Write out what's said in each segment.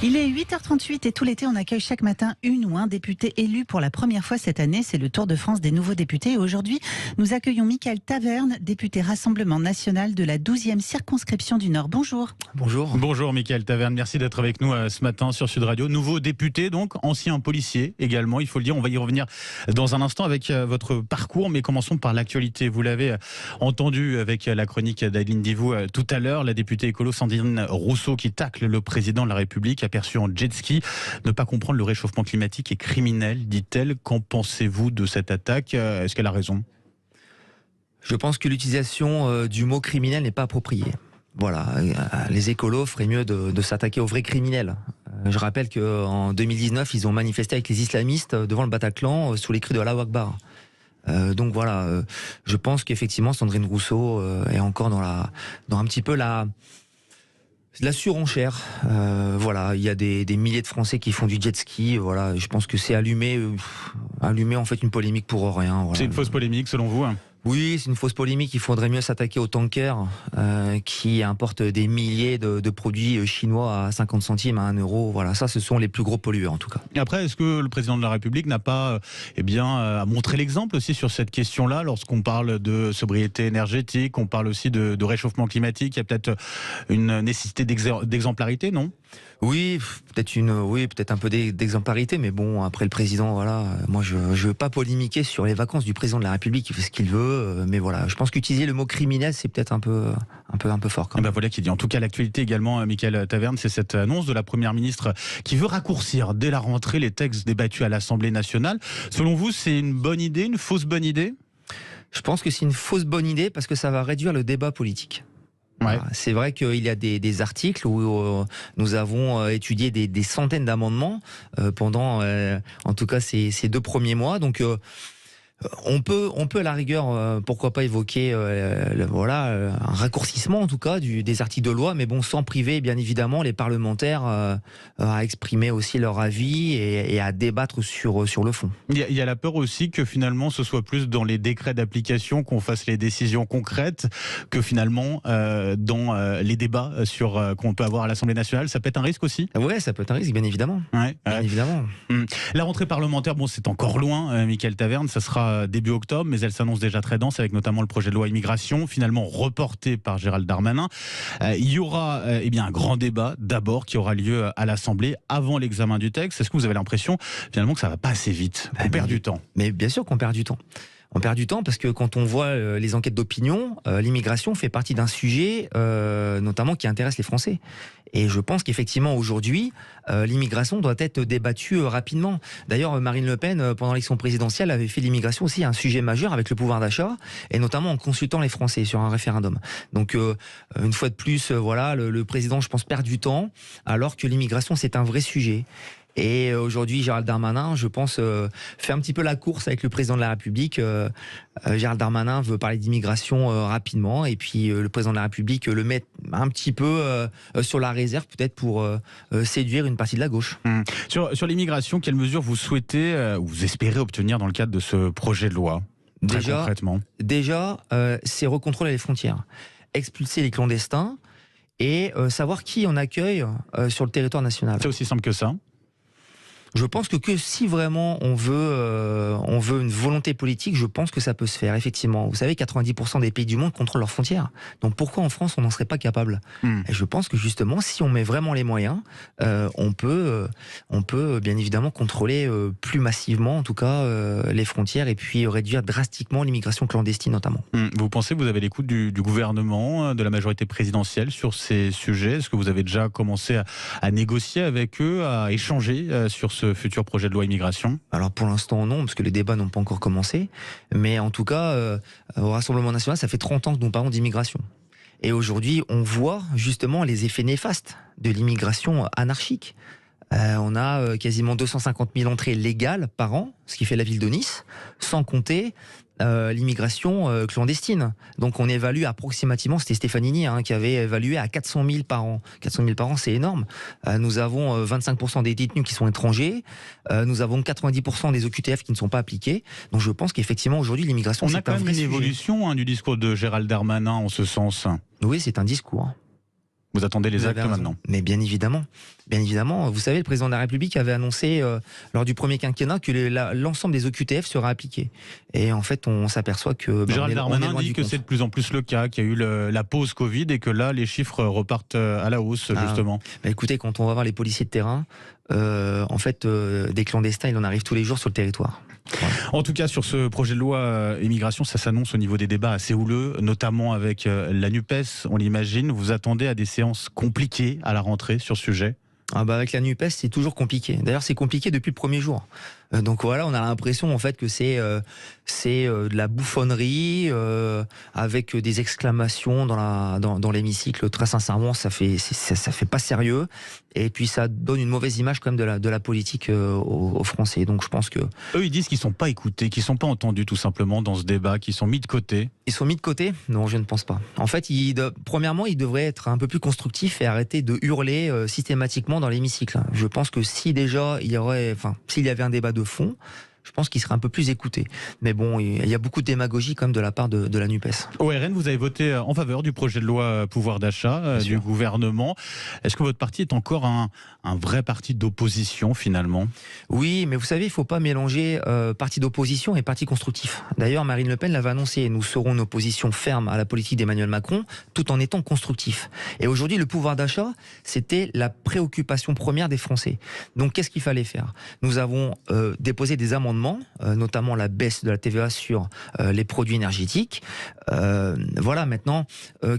Il est 8h38 et tout l'été, on accueille chaque matin une ou un député élu pour la première fois cette année. C'est le Tour de France des nouveaux députés. Et aujourd'hui, nous accueillons Michael Taverne, député Rassemblement National de la 12e circonscription du Nord. Bonjour. Bonjour. Bonjour Michael Taverne, merci d'être avec nous ce matin sur Sud Radio. Nouveau député, donc ancien policier également, il faut le dire. On va y revenir dans un instant avec votre parcours, mais commençons par l'actualité. Vous l'avez entendu avec la chronique d'Adeline Divou tout à l'heure, la députée écolo Sandrine Rousseau qui tacle le président de la République, aperçu en jet ski. Ne pas comprendre le réchauffement climatique est criminel, dit-elle. Qu'en pensez-vous de cette attaque ? Est-ce qu'elle a raison ? Je pense que l'utilisation du mot criminel n'est pas appropriée. Voilà, les écolos feraient mieux de s'attaquer aux vrais criminels. Je rappelle qu'en 2019, ils ont manifesté avec les islamistes devant le Bataclan sous les cris de Allahu Akbar. Donc voilà, je pense qu'effectivement Sandrine Rousseau est encore dans un petit peu la surenchère. Voilà, il y a des milliers de Français qui font du jet ski. Voilà, je pense que c'est allumer en fait une polémique pour rien. Voilà. C'est une fausse polémique selon vous ? Oui, c'est une fausse polémique. Il faudrait mieux s'attaquer aux tankers qui importent des milliers de produits chinois à 50 centimes, à 1 euro. Voilà, ça, ce sont les plus gros pollueurs en tout cas. Et après, est-ce que le président de la République n'a pas à montrer l'exemple aussi sur cette question-là lorsqu'on parle de sobriété énergétique, on parle aussi de réchauffement climatique, il y a peut-être une nécessité d'exemplarité, non ? Oui, peut-être un peu d'exemplarité, mais bon, après le président, voilà, moi je veux pas polémiquer sur les vacances du président de la République, il fait ce qu'il veut, mais voilà, je pense qu'utiliser le mot criminel, c'est peut-être un peu fort quand même. Ben voilà qui dit. En tout cas, l'actualité également, Michael Taverne, c'est cette annonce de la Première ministre qui veut raccourcir dès la rentrée les textes débattus à l'Assemblée nationale. Selon vous, c'est une bonne idée, une fausse bonne idée ? Je pense que c'est une fausse bonne idée parce que ça va réduire le débat politique. Ouais. Voilà. C'est vrai qu'il y a des articles où nous avons étudié des centaines d'amendements pendant, en tout cas, ces 2 premiers mois. Donc, on peut à la rigueur, pourquoi pas évoquer un raccourcissement en tout cas des articles de loi, mais bon, sans priver bien évidemment les parlementaires à exprimer aussi leur avis et à débattre sur le fond. Il y a la peur aussi que finalement ce soit plus dans les décrets d'application qu'on fasse les décisions concrètes que finalement dans les débats qu'on peut avoir à l'Assemblée nationale. Ça peut être un risque aussi ? Ouais, ça peut être un risque, bien évidemment. Ouais. Bien évidemment. La rentrée parlementaire, bon, c'est encore loin, Michael Taverne, ça sera début octobre, mais elle s'annonce déjà très dense avec notamment le projet de loi immigration, finalement reporté par Gérald Darmanin. Il y aura un grand débat d'abord qui aura lieu à l'Assemblée avant l'examen du texte. Est-ce que vous avez l'impression finalement que ça va pas assez vite, qu'on perd du temps ? Mais bien sûr qu'on perd du temps. On perd du temps parce que quand on voit les enquêtes d'opinion, l'immigration fait partie d'un sujet notamment qui intéresse les Français. Et je pense qu'effectivement aujourd'hui, l'immigration doit être débattue rapidement. D'ailleurs, Marine Le Pen, pendant l'élection présidentielle, avait fait l'immigration aussi un sujet majeur avec le pouvoir d'achat, et notamment en consultant les Français sur un référendum. Donc, une fois de plus, le président, je pense, perd du temps, alors que l'immigration, c'est un vrai sujet. Et aujourd'hui, Gérald Darmanin, je pense, fait un petit peu la course avec le président de la République. Gérald Darmanin veut parler d'immigration rapidement, et puis le président de la République le met un petit peu sur la réserve, peut-être pour séduire une partie de la gauche. Sur l'immigration, quelles mesures vous souhaitez ou vous espérez obtenir dans le cadre de ce projet de loi ? Concrètement. Déjà, c'est recontrôler les frontières, expulser les clandestins et savoir qui on accueille sur le territoire national. C'est aussi simple que ça ? Je pense que si vraiment on veut une volonté politique, je pense que ça peut se faire, effectivement. Vous savez, 90% des pays du monde contrôlent leurs frontières. Donc pourquoi en France on n'en serait pas capable ? Et je pense que justement, si on met vraiment les moyens, on peut bien évidemment contrôler plus massivement, en tout cas, les frontières, et puis réduire drastiquement l'immigration clandestine notamment. Vous pensez que vous avez l'écoute du gouvernement, de la majorité présidentielle sur ces sujets ? Est-ce que vous avez déjà commencé à négocier avec eux, à échanger sur ce futur projet de loi immigration ? Alors pour l'instant non, parce que les débats n'ont pas encore commencé, mais en tout cas au Rassemblement National, ça fait 30 ans que nous parlons d'immigration. Et aujourd'hui, on voit justement les effets néfastes de l'immigration anarchique. On a quasiment 250 000 entrées légales par an, ce qui fait la ville de Nice, sans compter l'immigration clandestine. Donc on évalue approximativement, c'était Stefanini qui avait évalué à 400 000 par an. 400 000 par an, c'est énorme. Nous avons 25% des détenus qui sont étrangers. Nous avons 90% des OQTF qui ne sont pas appliqués. Donc je pense qu'effectivement aujourd'hui l'immigration, c'est un vrai sujet. On a quand même une évolution du discours de Gérald Darmanin en ce sens. Oui, c'est un discours. Vous attendez les Vous avez actes raison. maintenant. Mais bien évidemment. Bien évidemment. Vous savez, le président de la République avait annoncé lors du premier quinquennat que l'ensemble des OQTF seraient appliqués. Et en fait, on s'aperçoit que Gérald on est Darmanin loin dit du que compte. c'est de plus en plus le cas, qu'il y a eu la pause Covid et que là, les chiffres repartent à la hausse, justement. Bah, écoutez, quand on va voir les policiers de terrain, en fait, des clandestins, il en arrive tous les jours sur le territoire. Voilà. En tout cas, sur ce projet de loi immigration, ça s'annonce au niveau des débats assez houleux, notamment avec la NUPES, on l'imagine. Vous attendez à des séances compliquées à la rentrée sur ce sujet? Ah bah avec la NUPES, c'est toujours compliqué. D'ailleurs, c'est compliqué depuis le premier jour. Donc voilà, on a l'impression en fait que c'est de la bouffonnerie avec des exclamations dans l'hémicycle. Très sincèrement, ça fait pas sérieux. Et puis ça donne une mauvaise image quand même de la politique aux Français. Donc je pense que Eux, ils disent qu'ils sont pas écoutés, qu'ils sont pas entendus tout simplement dans ce débat, qu'ils sont mis de côté. ils sont mis de côté. Non, je ne pense pas. En fait, premièrement, ils devraient être un peu plus constructifs et arrêter de hurler systématiquement dans l'hémicycle. Je pense que si déjà s'il y avait un débat de fond, je pense qu'il serait un peu plus écouté. Mais bon, il y a beaucoup de démagogie quand même de la part de la NUPES. Au RN, vous avez voté en faveur du projet de loi pouvoir d'achat du gouvernement. Est-ce que votre parti est encore un vrai parti d'opposition finalement? Oui, mais vous savez, il ne faut pas mélanger parti d'opposition et parti constructif. D'ailleurs, Marine Le Pen l'avait annoncé, nous serons une opposition ferme à la politique d'Emmanuel Macron, tout en étant constructif. Et aujourd'hui, le pouvoir d'achat, c'était la préoccupation première des Français. Donc, qu'est-ce qu'il fallait faire? Nous avons déposé des amendements, notamment la baisse de la TVA sur les produits énergétiques. Voilà, maintenant,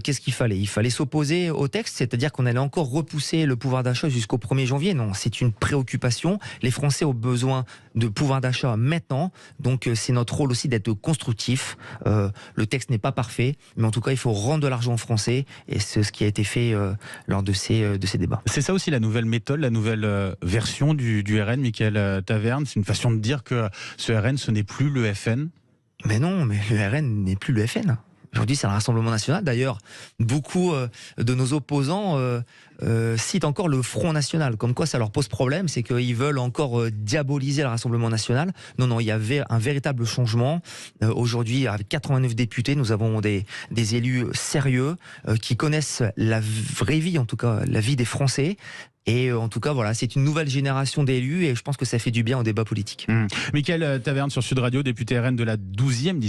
qu'est-ce qu'il fallait? Il fallait s'opposer au texte, c'est-à-dire qu'on allait encore repousser le pouvoir d'achat jusqu'au 1er janvier. Non, c'est une préoccupation. Les Français ont besoin de pouvoir d'achat maintenant, donc c'est notre rôle aussi d'être constructif. Le texte n'est pas parfait, mais en tout cas, il faut rendre de l'argent aux Français, et c'est ce qui a été fait lors de ces débats. C'est ça aussi la nouvelle méthode, la nouvelle version du RN, Mickaël Taverne. C'est une façon de dire que ce RN, ce n'est plus le FN? Mais non, mais le RN n'est plus le FN. Aujourd'hui, c'est un Rassemblement national. D'ailleurs, beaucoup de nos opposants citent encore le Front national. Comme quoi, ça leur pose problème, c'est qu'ils veulent encore diaboliser le Rassemblement national. Non, non, il y avait un véritable changement. Aujourd'hui, avec 89 députés, nous avons des élus sérieux qui connaissent la vraie vie, en tout cas la vie des Français. Et en tout cas, voilà, c'est une nouvelle génération d'élus et je pense que ça fait du bien au débat politique. Mickaël Taverne sur Sud Radio, député RN de la 12e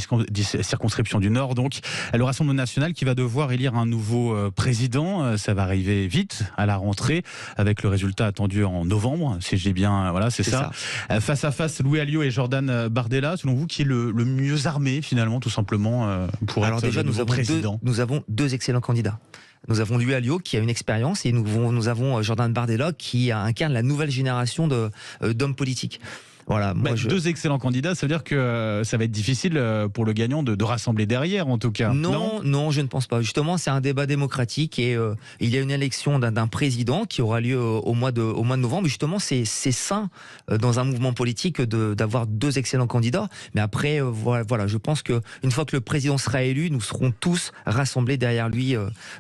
circonscription du Nord. Donc, le Rassemblement national qui va devoir élire un nouveau président. Ça va arriver vite à la rentrée avec le résultat attendu en novembre, si j'ai bien... Voilà, c'est ça. Face à face, Louis Alliot et Jordan Bardella. Selon vous, qui est le mieux armé, finalement, tout simplement, pour être le nouveau président? Nous avons deux excellents candidats. Nous avons Louis Alliot qui a une expérience et nous avons Jordan Bardella qui incarne la nouvelle génération d'hommes politiques. Voilà, Deux excellents candidats, ça veut dire que ça va être difficile pour le gagnant de rassembler derrière, en tout cas. Non, je ne pense pas. Justement, c'est un débat démocratique et il y a une élection d'un président qui aura lieu au mois de novembre. Justement, c'est sain dans un mouvement politique d'avoir deux excellents candidats. Mais après, voilà, je pense qu'une fois que le président sera élu, nous serons tous rassemblés derrière lui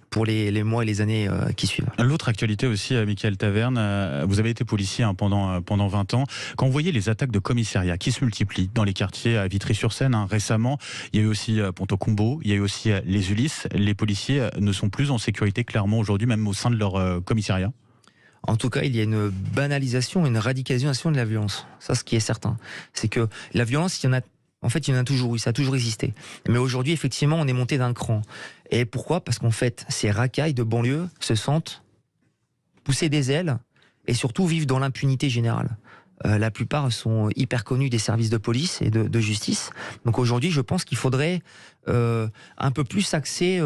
pour les mois et les années qui suivent. L'autre actualité aussi, Mickaël Taverne, vous avez été policier pendant 20 ans. Quand vous voyez les attaques de commissariats qui se multiplient dans les quartiers à Vitry-sur-Seine récemment, il y a eu aussi Ponto-Combo, il y a eu aussi les Ulysses. Les policiers ne sont plus en sécurité clairement aujourd'hui, même au sein de leur commissariat. En tout cas, il y a une banalisation, une radicalisation de la violence. Ça, ce qui est certain, c'est que la violence, il y en a toujours eu, ça a toujours existé. Mais aujourd'hui, effectivement, on est monté d'un cran. Et pourquoi? Parce qu'en fait, ces racailles de banlieue se sentent pousser des ailes et surtout vivent dans l'impunité générale. La plupart sont hyper connus des services de police et de justice. Donc aujourd'hui, je pense qu'il faudrait un peu plus s'axer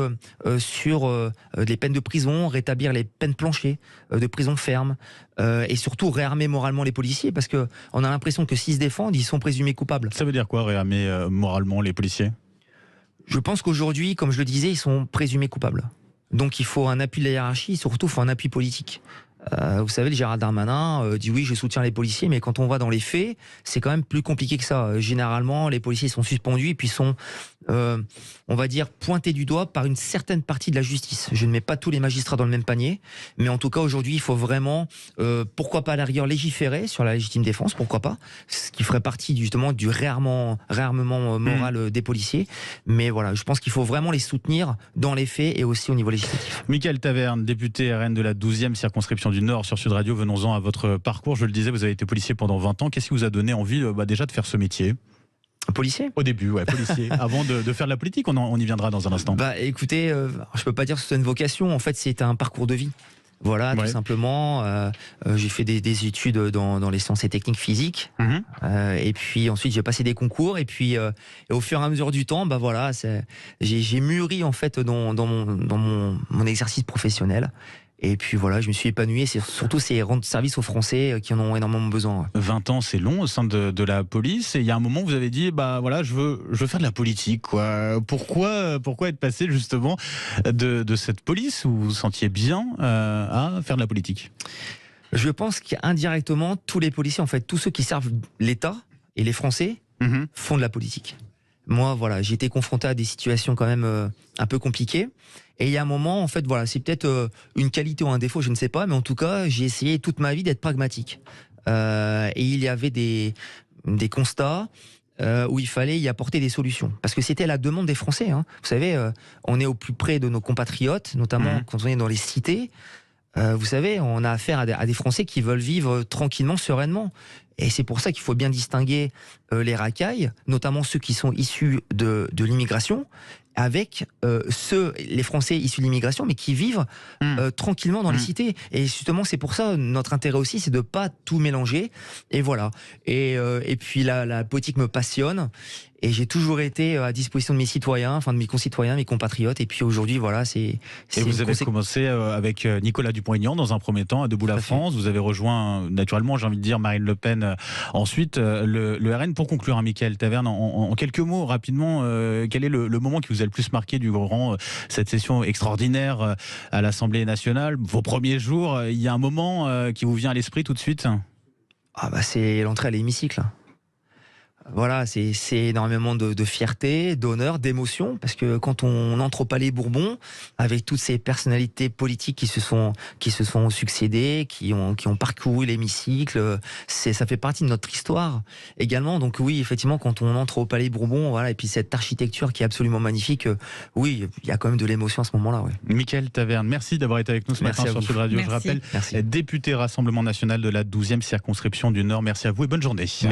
sur les peines de prison, rétablir les peines planchées de prison ferme et surtout réarmer moralement les policiers parce qu'on a l'impression que s'ils se défendent, ils sont présumés coupables. Ça veut dire quoi, réarmer moralement les policiers? Je pense qu'aujourd'hui, comme je le disais, ils sont présumés coupables. Donc il faut un appui de la hiérarchie et surtout il faut un appui politique. Vous savez, le Gérald Darmanin dit oui, je soutiens les policiers, mais quand on va dans les faits, c'est quand même plus compliqué que ça. Généralement, les policiers sont suspendus et puis sont, on va dire, pointés du doigt par une certaine partie de la justice. Je ne mets pas tous les magistrats dans le même panier, mais en tout cas, aujourd'hui, il faut vraiment, pourquoi pas à la rigueur, légiférer sur la légitime défense, pourquoi pas, ce qui ferait partie justement du réarmement moral des policiers. Mais voilà, je pense qu'il faut vraiment les soutenir dans les faits et aussi au niveau législatif. Mickaël Taverne, député RN de la 12e circonscription du Nord sur Sud Radio, venons-en à votre parcours. Je le disais, vous avez été policier pendant 20 ans. Qu'est-ce qui vous a donné envie déjà de faire ce métier ? Policier ? Au début, ouais, policier. Avant de faire de la politique, on y viendra dans un instant. Écoutez, je peux pas dire que c'est une vocation. En fait, c'est un parcours de vie. Voilà, tout simplement. J'ai fait des études dans les sciences et techniques physiques. Et puis ensuite, j'ai passé des concours. Et puis, au fur et à mesure du temps, voilà, j'ai mûri en fait dans mon exercice professionnel. Et puis voilà, je me suis épanoui. Et surtout, c'est rendre service aux Français qui en ont énormément besoin. 20 ans, c'est long au sein de la police. Et il y a un moment où vous avez dit, voilà, je veux faire de la politique, quoi. Pourquoi être passé justement de cette police où vous vous sentiez bien à faire de la politique ? Je pense qu'indirectement, tous les policiers, en fait, tous ceux qui servent l'État et les Français font de la politique. Moi, voilà, j'ai été confronté à des situations quand même un peu compliquées. Et il y a un moment, en fait, voilà, c'est peut-être une qualité ou un défaut, je ne sais pas, mais en tout cas, j'ai essayé toute ma vie d'être pragmatique. Et il y avait des constats où il fallait y apporter des solutions. Parce que c'était la demande des Français. Vous savez, on est au plus près de nos compatriotes, notamment quand on est dans les cités. Vous savez, on a affaire à des Français qui veulent vivre tranquillement, sereinement. Et c'est pour ça qu'il faut bien distinguer les racailles, notamment ceux qui sont issus de l'immigration, avec les Français issus de l'immigration, mais qui vivent tranquillement dans les cités. Et justement, c'est pour ça, notre intérêt aussi, c'est de pas tout mélanger. Et voilà. Et puis la politique me passionne. Et j'ai toujours été à disposition de mes citoyens, enfin de mes concitoyens, mes compatriotes. Et puis aujourd'hui, voilà, Et vous avez commencé avec Nicolas Dupont-Aignan dans un premier temps, à Debout la France. Vous avez rejoint, naturellement, j'ai envie de dire, Marine Le Pen ensuite, le RN. Pour conclure, Mickaël Taverne, en quelques mots, rapidement, quel est le moment qui vous a le plus marqué durant cette session extraordinaire à l'Assemblée nationale, vos premiers jours? Il y a un moment qui vous vient à l'esprit tout de suite? C'est l'entrée à l'hémicycle. Voilà, c'est énormément de fierté, d'honneur, d'émotion, parce que quand on entre au Palais Bourbon, avec toutes ces personnalités politiques qui se sont succédées, qui ont parcouru l'hémicycle, ça fait partie de notre histoire également. Donc oui, effectivement, quand on entre au Palais Bourbon, voilà, et puis cette architecture qui est absolument magnifique, oui, il y a quand même de l'émotion à ce moment-là. Ouais. Mickaël Taverne, merci d'avoir été avec nous ce matin sur Sud Radio. Merci. Je rappelle, député Rassemblement National de la 12e circonscription du Nord. Merci à vous et bonne journée. Merci.